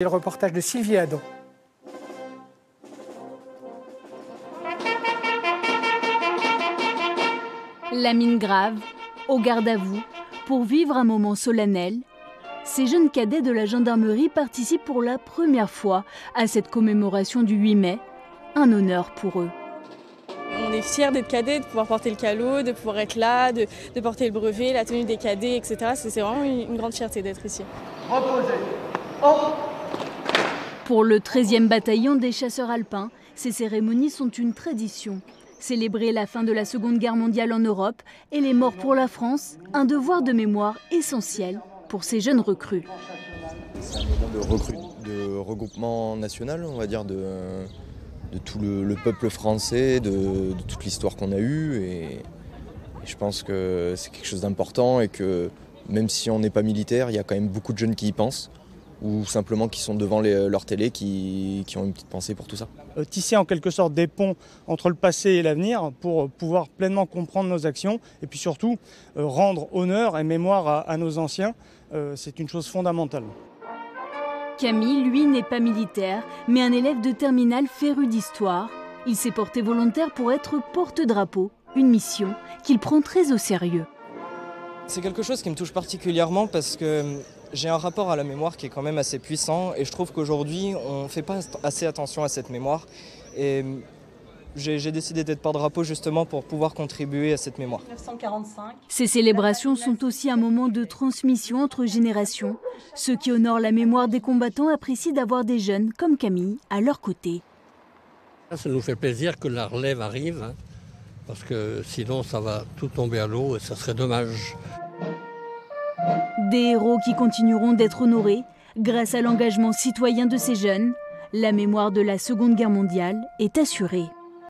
Et le reportage de Sylvie Adam. La mine grave, au garde à vous, pour vivre un moment solennel, ces jeunes cadets de la gendarmerie participent pour la première fois à cette commémoration du 8 mai, un honneur pour eux. On est fiers d'être cadets, de pouvoir porter le calot, de pouvoir être là, de porter le brevet, la tenue des cadets, etc. C'est vraiment une grande fierté d'être ici. Reposez. Oh. Pour le 13e bataillon des chasseurs alpins, ces cérémonies sont une tradition. Célébrer la fin de la Seconde Guerre mondiale en Europe et les morts pour la France, un devoir de mémoire essentiel pour ces jeunes recrues. C'est un moment de regroupement national, on va dire, de tout le peuple français, de toute l'histoire qu'on a eue. Et je pense que c'est quelque chose d'important et que même si on n'est pas militaire, il y a quand même beaucoup de jeunes qui y pensent ou simplement qui sont devant leur télé, qui ont une petite pensée pour tout ça. Tisser en quelque sorte des ponts entre le passé et l'avenir pour pouvoir pleinement comprendre nos actions et puis surtout rendre honneur et mémoire à nos anciens, c'est une chose fondamentale. Camille, lui, n'est pas militaire, mais un élève de terminale féru d'histoire. Il s'est porté volontaire pour être porte-drapeau, une mission qu'il prend très au sérieux. C'est quelque chose qui me touche particulièrement parce que j'ai un rapport à la mémoire qui est quand même assez puissant et je trouve qu'aujourd'hui on ne fait pas assez attention à cette mémoire et j'ai décidé d'être porte-drapeau justement pour pouvoir contribuer à cette mémoire. 1945. Ces célébrations sont aussi un moment de transmission entre générations. Ceux qui honorent la mémoire des combattants apprécient d'avoir des jeunes comme Camille à leur côté. Ça nous fait plaisir que la relève arrive, parce que sinon ça va tout tomber à l'eau et ça serait dommage. Des héros qui continueront d'être honorés grâce à l'engagement citoyen de ces jeunes. La mémoire de la Seconde Guerre mondiale est assurée.